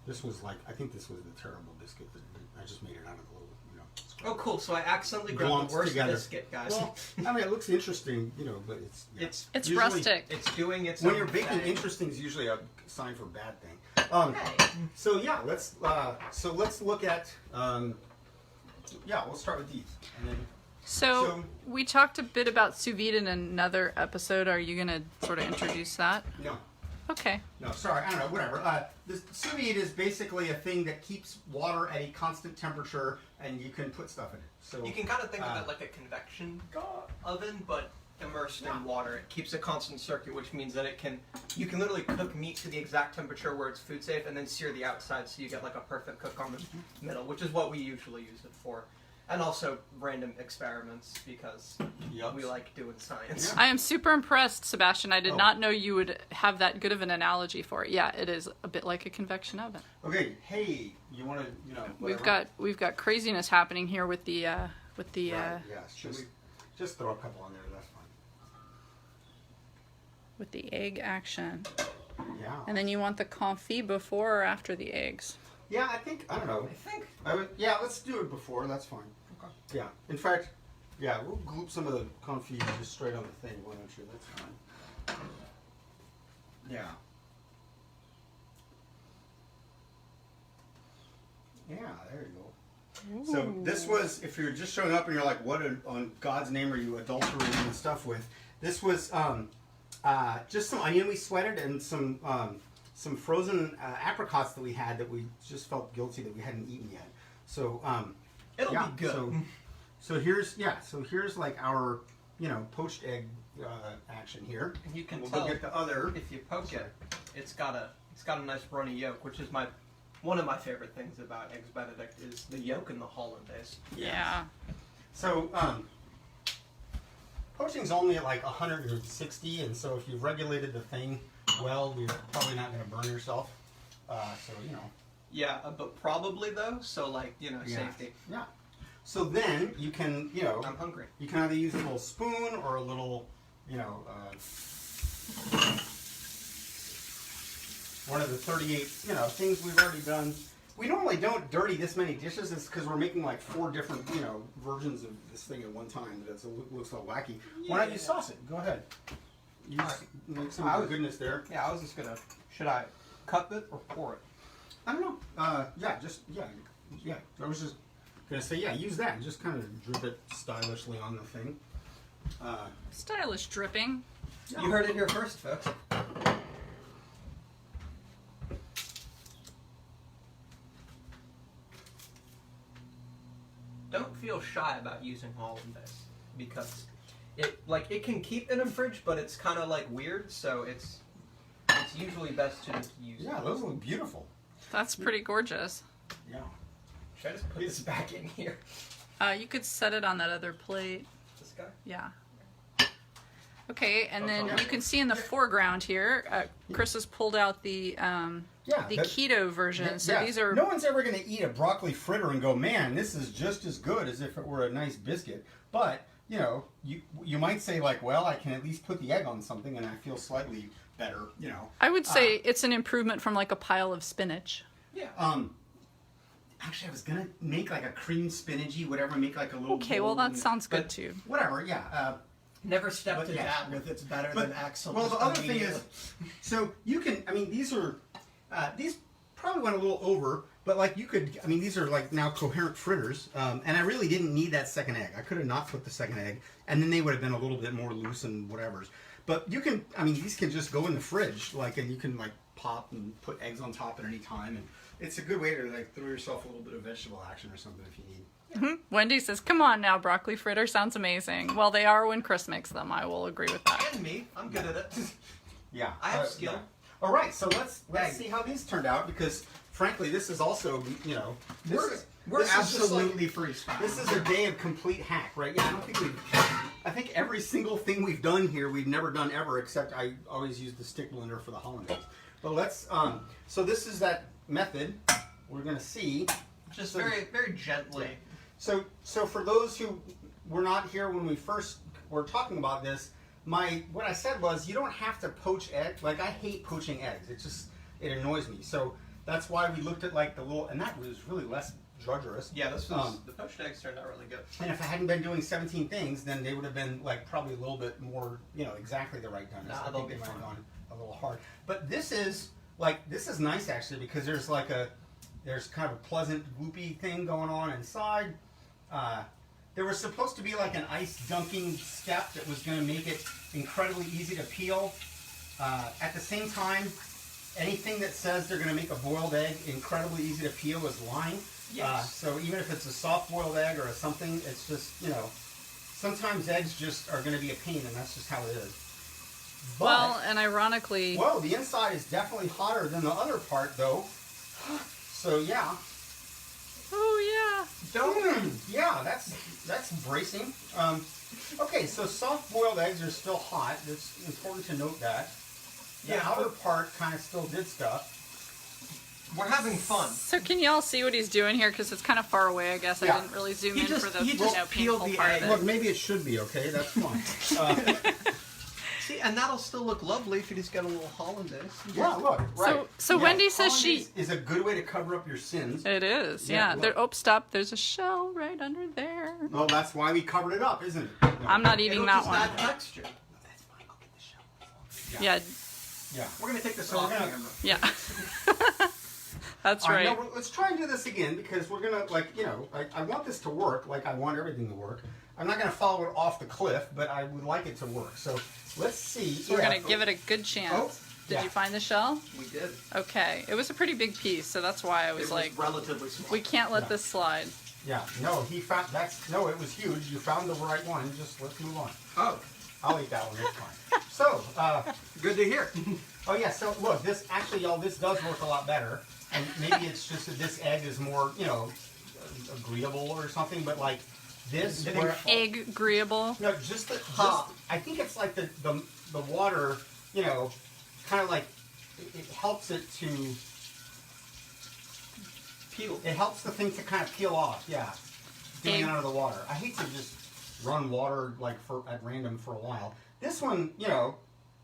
this was I think this was the terrible biscuit that I just made it out of a little, Oh, cool. So I accidentally grabbed the worst biscuit, guys. Well, I mean, it looks interesting, but it's It's usually, rustic. It's doing its When own you're baking, thing. interesting is usually a sign for a bad thing. So let's look at we'll start with these, and then So we talked a bit about sous vide in another episode. Are you gonna sort of introduce that? no. Okay. No, sorry, I don't know, whatever. The sous vide is basically a thing that keeps water at a constant temperature, and you can put stuff in it. So You can kind of think of it like a convection oven, but immersed in water. It keeps a constant circuit, which means that you can literally cook meat to the exact temperature where it's food safe, and then sear the outside so you get a perfect cook on the middle, which is what we usually use it for. And also random experiments because Yups. we like doing science. I am super impressed, Sebastian. I did not know you would have that good of an analogy for it. Yeah, it is a bit like a convection oven. Okay, hey, you want to, We've got craziness happening here with the Right, yes, just throw a couple on there. That's fine. with the egg action. Yeah. And then you want the confit before or after the eggs? Yeah, I don't know. Yeah, let's do it before. That's fine. Okay. Yeah. In fact, yeah, we'll gloop some of the confit just straight on the thing. Why don't you? That's fine. Yeah. Yeah, there you go. So this was, if you're just showing up and you're like, what on God's name are you adulterating and stuff with? This was just some onion we sweated and some frozen apricots that we had that we just felt guilty that we hadn't eaten yet. So It'll be good. So here's like our poached egg action here. And you can we'll tell go get the other. if you poke it, it's got a nice runny yolk, which is one of my favorite things about Eggs Benedict is the yolk in the Hollandaise. Yeah. So poaching's only at like 160, and so if you've regulated the thing well, you're probably not going to burn yourself. So Yeah, but probably though. So like safety. Yeah. So then you can I'm hungry. you can either use a little spoon or a little one of the 38 things we've already done. We normally don't dirty this many dishes. It's because we're making like 4 different versions of this thing at one time. That looks so wacky. Why don't you sauce it? Go ahead. You make some of the goodness there. Yeah, I was just gonna. Should I cut it or pour it? I don't know. Yeah. I was just gonna say use that and just kind of drip it stylishly on the thing. Stylish dripping. Yeah. You heard it here first, folks. Don't feel shy about using Hollandaise because it can keep in a fridge, but it's kind of like weird, so it's usually best to just use. Yeah, those look beautiful. That's pretty gorgeous. Yeah. Should I just put this back in here? You could set it on that other plate. This guy? Yeah. Okay, and then you can see in the foreground here, Chris has pulled out the keto version. So these are. No one's ever going to eat a broccoli fritter and go, man, this is just as good as if it were a nice biscuit. But you might say like, well, I can at least put the egg on something and I feel slightly better. I would say it's an improvement from like a pile of spinach. Yeah. Actually, I was gonna make like a cream spinachy, whatever. Make like a little. Okay, well that sounds good too. Whatever, yeah. Never step to that with it's better than Axel. Well, the other thing is, so you can. I mean, these probably went a little over, but like you could. I mean, these are like now coherent fritters, and I really didn't need that second egg. I could have not put the second egg, and then they would have been a little bit more loose and whatever's. But you can. I mean, these can just go in the fridge, like, and you can like pop and put eggs on top at any time, and it's a good way to like throw yourself a little bit of vegetable action or something if you need. Wendy says, come on now, broccoli fritter sounds amazing. Well, they are when Chris makes them. I will agree with that. And me. I'm good at it. Yeah. I have skill. Yeah. All right, so let's see how these turned out because, frankly, this is also, we're absolutely freestyle. This is a day of complete hack, right? Yeah, I think every single thing we've done here, we've never done ever, except I always use the stick blender for the Hollandaise. But let's, so this is that method. We're going to see. Just very, very gently. So for those who were not here when we first were talking about this, what I said was you don't have to poach eggs. Like, I hate poaching eggs. It annoys me. So that's why we looked at like the little, and that was really less drudgerous. Yeah, this was, the poached eggs turned out really good. And if I hadn't been doing 17 things, then they would have been like probably a little bit more, exactly the right doneness. I think they might have gone a little hard. But this is nice actually because there's kind of a pleasant gloopy thing going on inside. There was supposed to be like an ice dunking step that was going to make it incredibly easy to peel. At the same time, anything that says they're going to make a boiled egg incredibly easy to peel is lying. Yes. So even if it's a soft boiled egg or something, it's just, sometimes eggs just are going to be a pain and that's just how it is. But, well, and ironically... Well, the inside is definitely hotter than the other part though. So yeah. Oh Yeah, that's bracing. Okay, so soft-boiled eggs are still hot. It's important to note that. The outer part kind of still did stuff. We're having fun. So can y'all see what he's doing here? Because it's kind of far away, I guess. Yeah. I didn't really zoom in just- for the he just peeled painful the part egg. of Look, it. maybe it should be, okay? That's fine. See, and that'll still look lovely if you just get a little hollandaise. Yeah, look, right. So Yeah, Wendy says Hollandaise is a good way to cover up your sins. It is, Yeah, yeah. look. There, oh, stop. There's a shell right under there. Well, that's why we covered it up, isn't it? No. I'm not eating It'll that just one. add texture. That's fine. I'll get the shell. Yeah, Yeah. We're gonna take this So off we're gonna- camera. yeah. That's All right. now let's try and do this again because we're gonna, like, you know, I want this to work. Like I want everything to work. I'm not gonna follow it off the cliff, but I would like it to work. So let's see. So we're going to give it a good chance. Oh, Did yeah. you find the shell? We did. Okay. It was a pretty big piece, so that's why I was like, relatively small. we can't let Yeah. this slide. Yeah. No, he found no. It was huge. You found the right one. Just let's move on. Oh, I'll eat that one. It's fine. So, good to hear. oh yeah. So look, this actually, y'all, this does work a lot better. And maybe it's just that this egg is more, you know, agreeable or something. But like this, where, Egg agreeable. no, just I think it's like the water, you know, kind of like it helps it to. Peel. It helps the thing to kind of peel off. Yeah, getting it out of the water. I hate to just run water like at random for a while. This one, you know.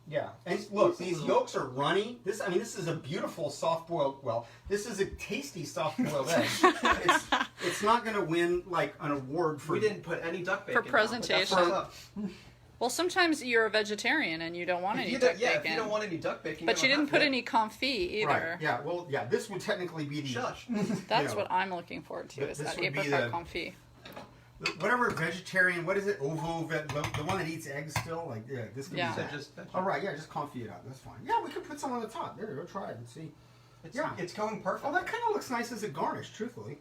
Yeah, and look, these yolks are runny. This is a beautiful soft-boiled. Well, this is a tasty soft-boiled egg. It's not going to win like an award for. We didn't put any duck bacon. For presentation. Down, but that's what's up. Well, sometimes you're a vegetarian and you don't want any If duck if bacon. you don't want any duck bacon, But you don't didn't have put to. any confit either. Right. Yeah. Well, yeah. This would technically be the. Shush. That's you know, what I'm looking forward to, But is this that would be apricot the- confit. Whatever vegetarian. What is it? Ovo. The one that eats eggs still. Like yeah. This could Yeah. be So that. just All right. Yeah. Just confit it out. That's fine. Yeah. We could put some on the top. There. Go try it and see. Yeah. it's going perfect. Oh, that kind of looks nice as a garnish. Truthfully.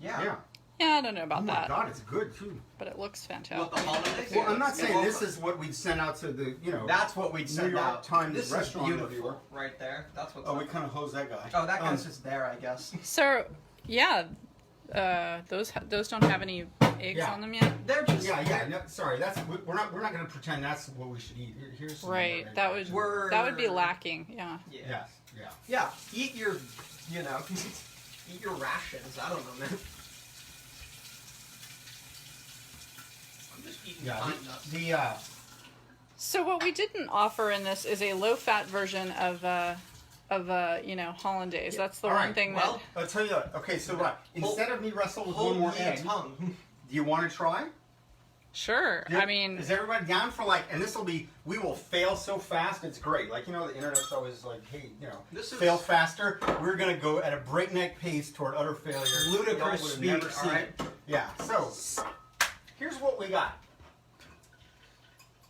yeah. Yeah. Yeah, I don't know Oh about my that, God, it's good too. but it looks What, fantastic. the hollandaise? Well, I'm not saying Well, this is what we'd send out to the, you know. That's what we'd send New York out. Times This restaurant is reviewer. beautiful, right there. That's what's Oh, up. we kind of hose that guy. Oh, that guy's just there, I guess. So, yeah, those don't have any eggs Yeah. on them yet. They're just Yeah. No, sorry, we're not going to pretend that's what we should eat. Here's some Right, other that eggs. would be lacking. Yeah. Yeah. Yes. Yeah. Yeah. Eat your, you know, eat your rations. I don't know, man. I'm just eating Yeah. pine nuts. So what we didn't offer in this is a low-fat version of hollandaise. That's the All one right, thing well, I'll tell you what. Okay, so right, instead of me wrestle with one more egg, tongue. do you want to try? Sure. Yeah, I mean, is everybody down for like? And this will be. We will fail so fast. It's great. Like, you know, the internet's always like, hey, you know, This is- fail faster. We're gonna go at a breakneck pace toward utter failure. Ludicrous Y'all would've speed, never seen alright? it. Yeah. So here's what we got.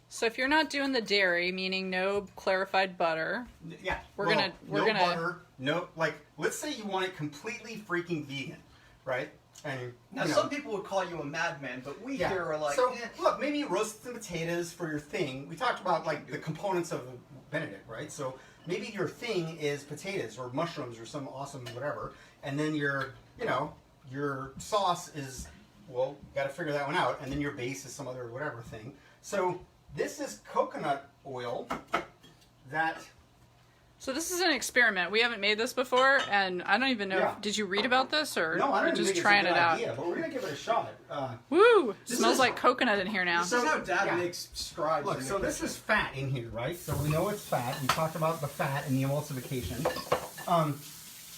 so if you're not doing the dairy, meaning no clarified butter, Yeah. We're gonna- no butter. No, like, let's say you want it completely freaking vegan, right? And Now, you know, some people would call you a madman, but we here are like, so eh. look, maybe you roast some potatoes for your thing. We talked about like the components of the Benedict, right? So maybe your thing is potatoes or mushrooms or some awesome whatever, and then your sauce is, well, got to figure that one out, and then your base is some other whatever thing. So this is coconut oil that. so this is an experiment. We haven't made this before, and I don't even know. Yeah. Did you read about this, or No, I or don't just think trying it's a good it out? idea, but we're gonna give it a shot. Woo! This Smells is- like coconut in here now. This is how Dad Yeah. makes scribes. Look, in so the this kitchen. is fat in here, right? So we know it's fat. We talked about the fat and the emulsification.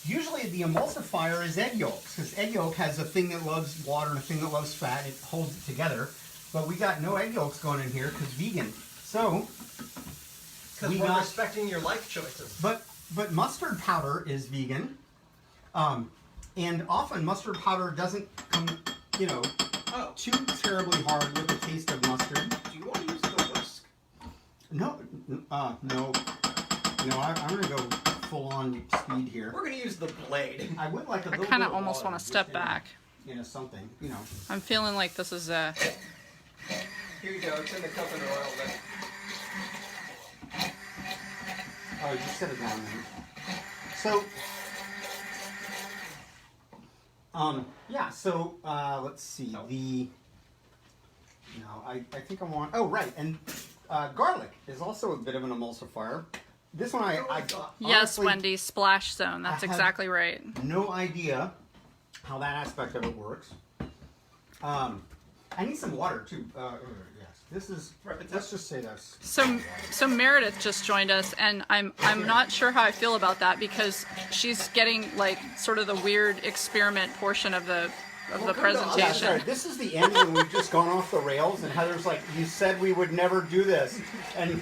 Usually the emulsifier is egg yolks, because egg yolk has a thing that loves water and a thing that loves fat. It holds it together. But we got no egg yolks going in here because vegan. So, because we we're got- respecting your life choices. but mustard powder is vegan. And often mustard powder doesn't come, you know, Oh, too terribly hard with the taste of mustard. do you want to use the whisk? No, no, I'm gonna go full on speed here. We're gonna use the blade. I would like a I little kind bit of of almost water want to step just in- back. You know, something, you know. I'm feeling like this is Here you go. It's in the coconut oil. Then. Oh, just set it down there. So, Yeah, so let's see. I think I want. Oh, right, and garlic is also a bit of an emulsifier. This one I Yes, honestly, Wendy, splash zone. That's exactly right. no idea how that aspect of it works. I need some water too. Yes, this is. Let's just say that's. So Meredith just joined us, and I'm not sure how I feel about that because she's getting like sort of the weird experiment portion of the presentation. Yeah, sorry. This is the end when we've just gone off the rails, and Heather's like, "You said we would never do this," and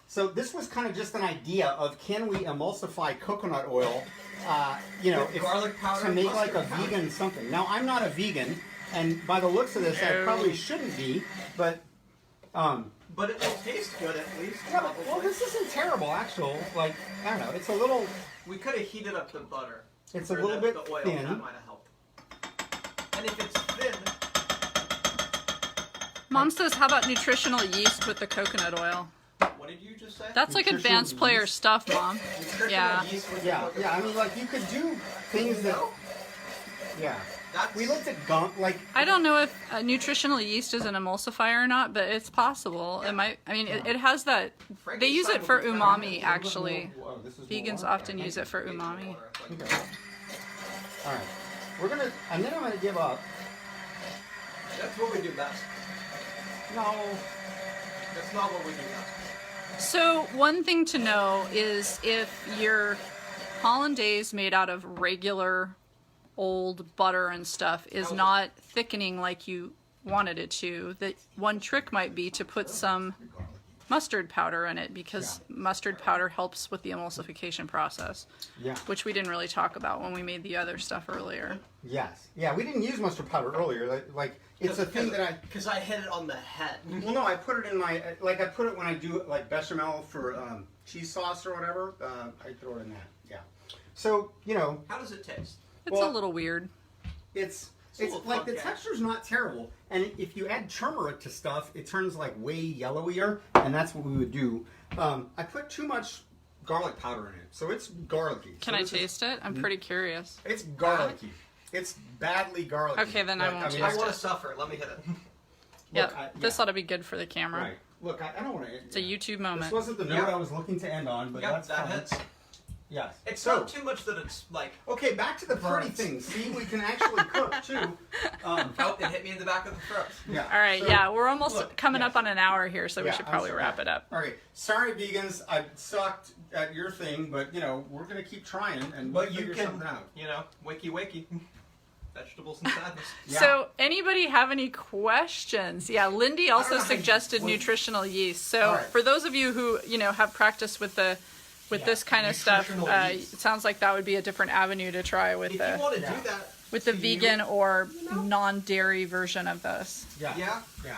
so this was kind of just an idea of can we emulsify coconut oil, garlic powder, to make like a mustard powder. vegan something. Now I'm not a vegan, and by the looks of this, I probably shouldn't be, but. But it will taste good at least. Yeah, but, well, this isn't terrible, actually. Like, I don't know, it's a little. We could have heated up the butter. It's a Or little bit the oil, thin. That might have helped. And if it's thin, Mom says, how about nutritional yeast with the coconut oil? what did you just say? That's like Nutritional advanced player yeast? stuff, Mom. Nutritional Yeah. yeast with Yeah, the yeah. I mean, like you could do things that. Yeah. That's, We looked at like. I don't know if nutritional yeast is an emulsifier or not, but it's possible. It might. I mean, it has that. They use it for umami, actually. Whoa, this is Vegans more. often use it for umami. Okay. All right. We're gonna, and then I'm gonna give up. That's what we do best. No. That's not what we do best. So one thing to know is if your hollandaise made out of regular old butter and stuff is not thickening like you wanted it to, that one trick might be to put some mustard powder in it because mustard powder helps with the emulsification process, Yeah. which we didn't really talk about when we made the other stuff earlier. Yes. Yeah. We didn't use mustard powder earlier. Like it's a thing that I. Because I hit it on the head. Well, no, I put it in my I put it when I do like bechamel for cheese sauce or whatever. I throw it in that. Yeah. So How does it taste? It's Well, a little weird. it's a little like the funky. texture's not terrible, and if you add turmeric to stuff, it turns like way yellowier, and that's what we would do. I put too much garlic powder in it, so it's garlicky. Can I taste it? I'm pretty curious. It's garlicky. It's badly garlicky. Okay, then I won't taste I Taste want it. to suffer. Let me hit it. Yeah, this ought to be good for the camera. Right. Look, I don't want to. It's a YouTube This moment. wasn't the note I was looking to end on, but Yep, that's that fine. hits. Yes. It's so, not too much that it's like, okay, back to the pretty Burns. things. See, we can actually cook too. oh, it hit me in the back of the throat. Yeah. All right, So, yeah, we're almost look, coming yeah. up on an hour here, so we Yeah, should I'm probably sorry. wrap it up. All right. Sorry, vegans. I sucked at your thing, but we're gonna keep trying and we'll But you figure can, something out. wakey. Vegetables and sadness. Yeah. So, anybody have any questions? Yeah, Lindy also know how you- suggested well- nutritional yeast. So, All right. for those of you who have practice with this kind of stuff, nutritional it yeast. sounds like that would be a different avenue to try with If you the want to do that, with the to you- vegan or non-dairy version of this. Yeah. Yeah. Yeah.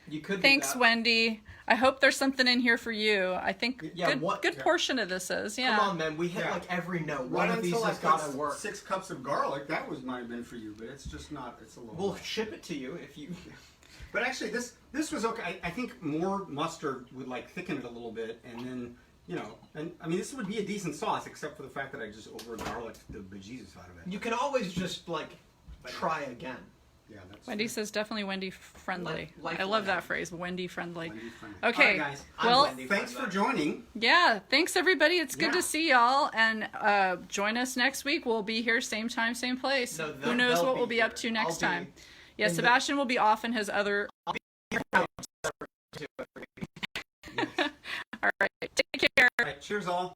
you could. Thanks, do that. Wendy. I hope there's something in here for you. I think Yeah, good portion of this is. Yeah. Come on, man. We hit Yeah. like every note. Right One of these until I has got to put work. 6 cups of garlic, that might have been for you, but it's just not. It's a little. We'll much. ship it to you if you. But actually, this was okay. I think more mustard would like thicken it a little bit, and then and I mean this would be a decent sauce, except for the fact that I just over garlicked the bejesus out of it. You can always just like try again. Yeah, that's Wendy says definitely Wendy friendly. Like I love that Wendy. phrase, Wendy friendly. Wendy friendly. Okay, All right, guys. I'm well, Wendy. Thanks for joining. yeah, thanks everybody. It's good Yeah. to see y'all, and join us next week. We'll be here same time, same place. No, Who knows they'll what be we'll be up to here. next I'll be time? Yeah, in the- Sebastian will be off in his other. All right, take care. All right, cheers all.